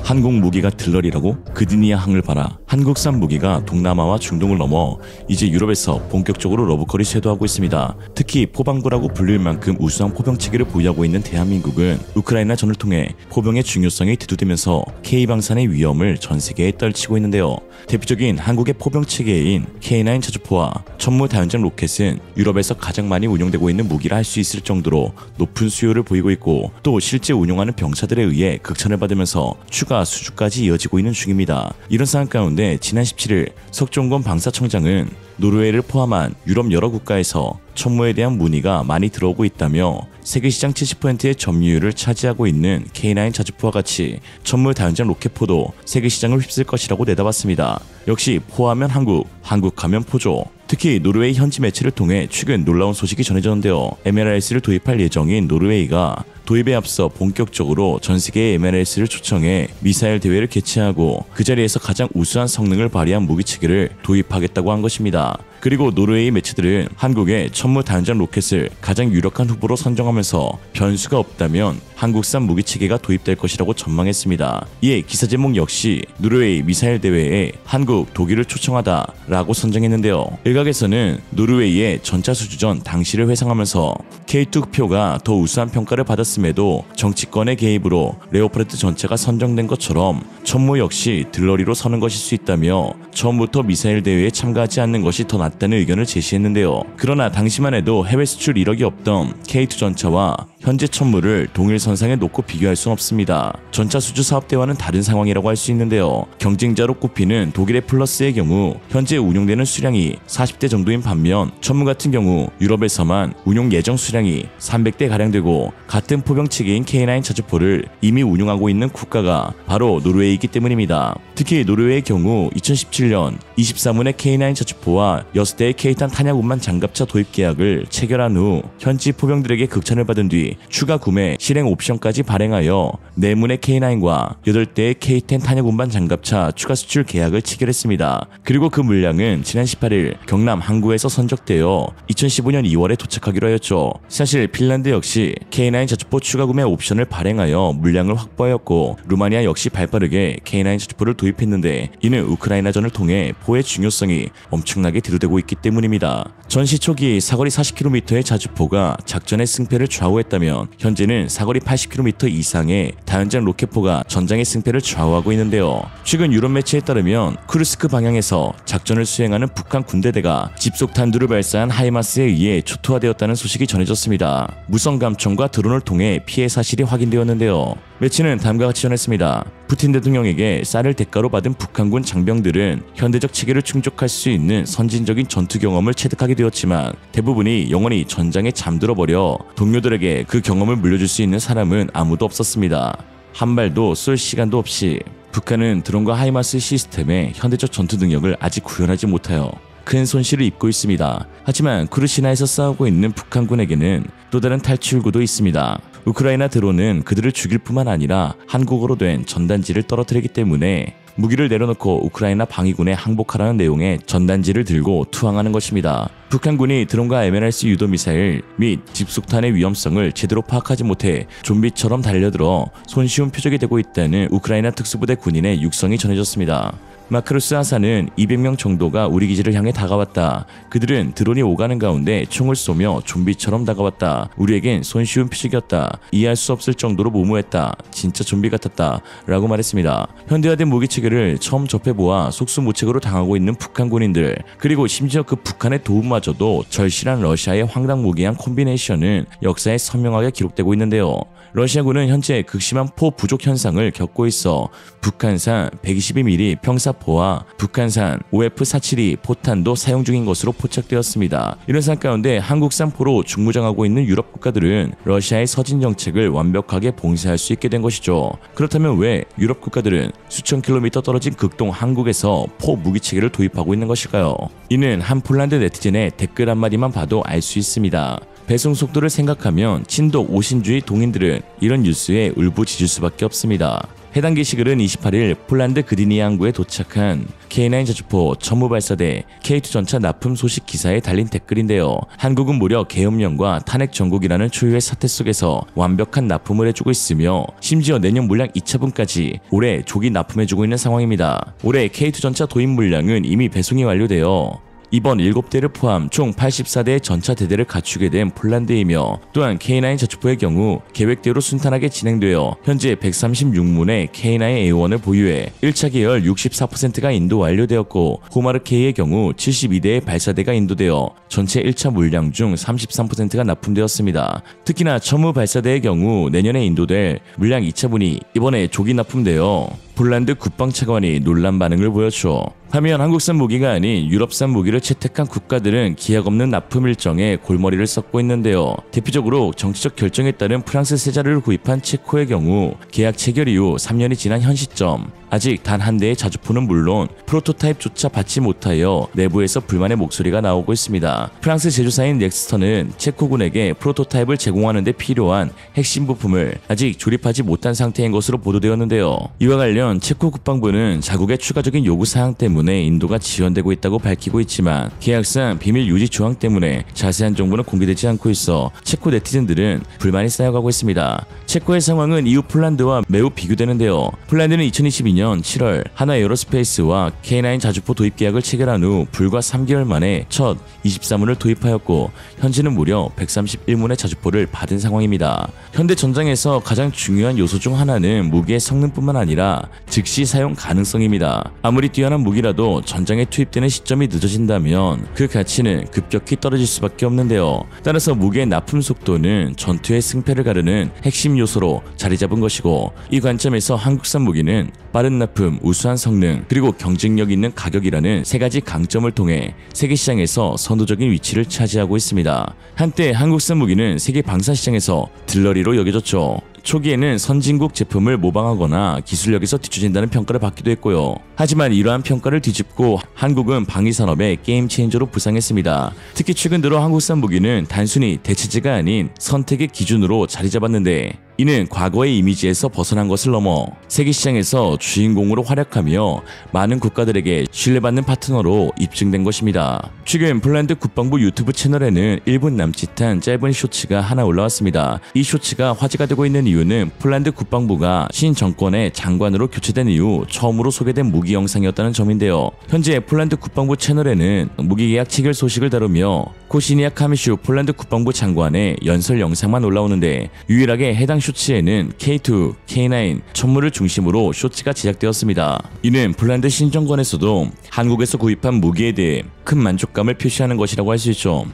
한국 무기가 들러리라고? 그드니아 항을 봐라. 한국산 무기가 동남아와 중동을 넘어 이제 유럽에서 본격적으로 러브콜이 쇄도하고 있습니다. 특히 포방구라고 불릴 만큼 우수한 포병체계를 보유하고 있는 대한민국은 우크라이나 전을 통해 포병의 중요성이 대두되면서 K방산의 위험을 전 세계에 떨치고 있는데요. 대표적인 한국의 포병체계인 K9 자주포와 천무 다연장 로켓은 유럽에서 가장 많이 운용되고 있는 무기라 할 수 있을 정도로 높은 수요를 보이고 있고, 또 실제 운용하는 병사들에 의해 극찬을 받으면서 추가 수주까지 이어지고 있는 중입니다. 이런 상황 가운데 지난 17일 석종건 방사청장은 노르웨이를 포함한 유럽 여러 국가에서 천무에 대한 문의가 많이 들어오고 있다며 세계시장 70%의 점유율을 차지하고 있는 K9 자주포와 같이 천무 다연장 로켓포도 세계시장을 휩쓸 것이라고 내다봤습니다. 역시 포하면 한국, 한국하면 포죠. 특히 노르웨이 현지 매체를 통해 최근 놀라운 소식이 전해졌는데요. MLRS를 도입할 예정인 노르웨이가 도입에 앞서 본격적으로 전세계의 MLRS를 초청해 미사일 대회를 개최하고 그 자리에서 가장 우수한 성능을 발휘한 무기체계를 도입하겠다고 한 것입니다. 그리고 노르웨이 매체들은 한국의 천무 다연장 로켓을 가장 유력한 후보로 선정하면서 변수가 없다면 한국산 무기체계가 도입될 것이라고 전망했습니다. 이에 기사 제목 역시 노르웨이 미사일 대회에 한국, 독일을 초청하다 라고 선정했는데요. 일각에서는 노르웨이의 전차 수주전 당시를 회상하면서 K2 흑표가 더 우수한 평가를 받았음에도 정치권의 개입으로 레오파르트 전차가 선정된 것처럼 천무 역시 들러리로 서는 것일 수 있다며 처음부터 미사일 대회에 참가하지 않는 것이 더 낫다는 의견을 제시했는데요. 그러나 당시만 해도 해외 수출 이력이 없던 K2 전차와 현재 천무를 동일 선상에 놓고 비교할 수는 없습니다. 전차 수주 사업 때와는 다른 상황이라고 할 수 있는데요. 경쟁자로 꼽히는 독일의 플러스의 경우 현재 운용되는 수량이 40대 정도인 반면 천무 같은 경우 유럽에서만 운용 예정 수량이 300대 가량 되고, 같은 포병체계인 K9 자주포를 이미 운용하고 있는 국가가 바로 노르웨이이기 때문입니다. 특히 노르웨이의 경우 2017년 23문의 K9 자주포와 6대의 K-탄 탄약운반 장갑차 도입 계약을 체결한 후 현지 포병들에게 극찬을 받은 뒤 추가 구매 실행 옵션까지 발행하여 4문의 K9과 8대의 K-10 탄약운반 장갑차 추가 수출 계약을 체결했습니다. 그리고 그 물량은 지난 18일 경남 항구에서 선적되어 2015년 2월에 도착하기로 하였죠. 사실 핀란드 역시 K9 자주포 추가 구매 옵션을 발행하여 물량을 확보하였고, 루마니아 역시 발빠르게 K9 자주포를 도입했는데 이는 우크라이나전을 통해 포의 중요성이 엄청나게 대두되고 있기 때문입니다. 전시 초기 사거리 40km의 자주포가 작전의 승패를 좌우했다면 현재는 사거리 80km 이상의 다연장 로켓포가 전장의 승패를 좌우하고 있는데요. 최근 유럽 매체에 따르면 쿠르스크 방향에서 작전을 수행하는 북한 군대대가 집속 탄두를 발사한 하이마스에 의해 초토화되었다는 소식이 전해졌습니다. 무선 감청과 드론을 통해 피해 사실이 확인되었는데요. 매체는 다음과 같이 전했습니다. 푸틴 대통령에게 쌀을 대가로 받은 북한군 장병들은 현대적 체계를 충족할 수 있는 선진적인 전투 경험을 체득하게 되었지만 대부분이 영원히 전장에 잠들어버려 동료들에게 그 경험을 물려줄 수 있는 사람은 아무도 없었습니다. 한 발도 쏠 시간도 없이 북한은 드론과 하이마스 시스템의 현대적 전투 능력을 아직 구현하지 못하여 큰 손실을 입고 있습니다. 하지만 쿠르시나에서 싸우고 있는 북한군에게는 또 다른 탈출구도 있습니다. 우크라이나 드론은 그들을 죽일 뿐만 아니라 한국어로 된 전단지를 떨어뜨리기 때문에 무기를 내려놓고 우크라이나 방위군에 항복하라는 내용의 전단지를 들고 투항하는 것입니다. 북한군이 드론과 MLRS 유도 미사일 및 집속탄의 위험성을 제대로 파악하지 못해 좀비처럼 달려들어 손쉬운 표적이 되고 있다는 우크라이나 특수부대 군인의 육성이 전해졌습니다. 마크루스 하사는 200명 정도가 우리 기지를 향해 다가왔다. 그들은 드론이 오가는 가운데 총을 쏘며 좀비처럼 다가왔다. 우리에겐 손쉬운 표적이었다. 이해할 수 없을 정도로 무모했다. 진짜 좀비 같았다. 라고 말했습니다. 현대화된 무기체계를 처음 접해보아 속수무책으로 당하고 있는 북한 군인들, 그리고 심지어 그 북한의 도움마저도 절실한 러시아의 황당무계한 콤비네이션은 역사에 선명하게 기록되고 있는데요. 러시아군은 현재 극심한 포 부족 현상을 겪고 있어 북한산 122mm 평사포와 북한산 OF-472 포탄도 사용 중인 것으로 포착되었습니다. 이런 상황 가운데 한국산 포로 중무장하고 있는 유럽 국가들은 러시아의 서진 정책을 완벽하게 봉쇄할 수 있게 된 것이죠. 그렇다면 왜 유럽 국가들은 수천 킬로미터 떨어진 극동 한국에서 포 무기체계를 도입하고 있는 것일까요? 이는 한 폴란드 네티즌의 댓글 한마디만 봐도 알 수 있습니다. 배송 속도를 생각하면 친독 오신주의 동인들은 이런 뉴스에 울부짖을 수밖에 없습니다. 해당 게시글은 28일 폴란드 그디니아 항구에 도착한 K9 자주포 전무 발사대 K2 전차 납품 소식 기사에 달린 댓글인데요. 한국은 무려 계엄령과 탄핵 정국이라는 초유의 사태 속에서 완벽한 납품을 해주고 있으며 심지어 내년 물량 2차분까지 올해 조기 납품해주고 있는 상황입니다. 올해 K2 전차 도입 물량은 이미 배송이 완료되어 이번 7대를 포함 총 84대의 전차 대대를 갖추게 된 폴란드이며 또한 K9 자주포의 경우 계획대로 순탄하게 진행되어 현재 136문의 K9 A1을 보유해 1차 계열 64%가 인도 완료되었고 호마르 K의 경우 72대의 발사대가 인도되어 전체 1차 물량 중 33%가 납품되었습니다. 특히나 천무 발사대의 경우 내년에 인도될 물량 2차분이 이번에 조기 납품되어 폴란드 국방차관이 놀란 반응을 보였죠. 하면 한국산 무기가 아닌 유럽산 무기를 채택한 국가들은 기약 없는 납품 일정에 골머리를 썩고 있는데요. 대표적으로 정치적 결정에 따른 프랑스 세 자루를 구입한 체코의 경우 계약 체결 이후 3년이 지난 현 시점 아직 단 한 대의 자주포는 물론 프로토타입조차 받지 못하여 내부에서 불만의 목소리가 나오고 있습니다. 프랑스 제조사인 넥스턴은 체코군에게 프로토타입을 제공하는 데 필요한 핵심 부품을 아직 조립하지 못한 상태인 것으로 보도되었는데요. 이와 관련 체코 국방부는 자국의 추가적인 요구사항 때문에 인도가 지연되고 있다고 밝히고 있지만 계약상 비밀 유지 조항 때문에 자세한 정보는 공개되지 않고 있어 체코 네티즌들은 불만이 쌓여가고 있습니다. 체코의 상황은 이후 폴란드와 매우 비교되는데요. 폴란드는 2022년 7월 하나 에어로스페이스와 K9 자주포 도입 계약을 체결한 후 불과 3개월 만에 첫 24문을 도입하였고 현재는 무려 131문의 자주포를 받은 상황입니다. 현대 전장에서 가장 중요한 요소 중 하나는 무기의 성능뿐만 아니라 즉시 사용 가능성입니다. 아무리 뛰어난 무기라도 전장에 투입되는 시점이 늦어진다면 그 가치는 급격히 떨어질 수밖에 없는데요. 따라서 무기의 납품 속도는 전투의 승패를 가르는 핵심 요소로 자리 잡은 것이고 이 관점에서 한국산 무기는 빠른 납품, 우수한 성능, 그리고 경쟁력 있는 가격이라는 세 가지 강점을 통해 세계 시장에서 선도적인 위치를 차지하고 있습니다. 한때 한국산 무기는 세계 방산 시장에서 들러리로 여겨졌죠. 초기에는 선진국 제품을 모방하거나 기술력에서 뒤처진다는 평가를 받기도 했고요. 하지만 이러한 평가를 뒤집고 한국은 방위산업의 게임 체인저로 부상했습니다. 특히 최근 들어 한국산 무기는 단순히 대체제가 아닌 선택의 기준으로 자리 잡았는데 이는 과거의 이미지에서 벗어난 것을 넘어 세계 시장에서 주인공으로 활약하며 많은 국가들에게 신뢰받는 파트너로 입증된 것입니다. 최근 폴란드 국방부 유튜브 채널에는 1분 남짓한 짧은 쇼츠가 하나 올라왔습니다. 이 쇼츠가 화제가 되고 있는 이유는 폴란드 국방부가 신 정권의 장관으로 교체된 이후 처음으로 소개된 무기 영상이었다는 점인데요. 현재 폴란드 국방부 채널에는 무기 계약 체결 소식을 다루며 코시니아 카미슈 폴란드 국방부 장관의 연설 영상만 올라오는데 유일하게 해당 쇼츠에는 K2, K9, 천무를 중심으로 쇼츠가 제작되었습니다. 이는 폴란드 신정권에서도 한국에서 구입한 무기에 대해 큰 만족감을 표시하는 것이라고 할 수 있죠.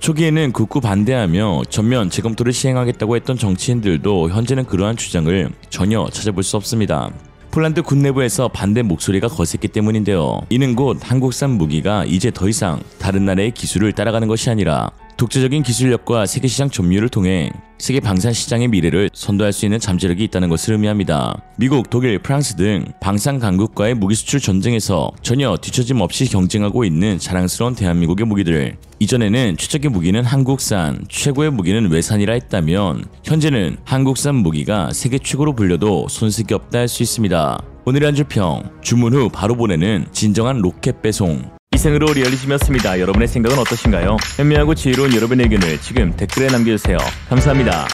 초기에는 극구 반대하며 전면 재검토를 시행하겠다고 했던 정치인들도 현재는 그러한 주장을 전혀 찾아볼 수 없습니다. 폴란드 군 내부에서 반대 목소리가 거셌기 때문인데요. 이는 곧 한국산 무기가 이제 더 이상 다른 나라의 기술을 따라가는 것이 아니라 독자적인 기술력과 세계시장 점유를 통해 세계 방산 시장의 미래를 선도할 수 있는 잠재력이 있다는 것을 의미합니다. 미국, 독일, 프랑스 등 방산 강국과의 무기 수출 전쟁에서 전혀 뒤처짐 없이 경쟁하고 있는 자랑스러운 대한민국의 무기들. 이전에는 최적의 무기는 한국산, 최고의 무기는 외산이라 했다면 현재는 한국산 무기가 세계 최고로 불려도 손색이 없다 할 수 있습니다. 오늘의 한 줄 평, 주문 후 바로 보내는 진정한 로켓 배송. 이생으로 리얼리즘이었습니다. 여러분의 생각은 어떠신가요? 현명하고 지혜로운 여러분의 의견을 지금 댓글에 남겨주세요. 감사합니다.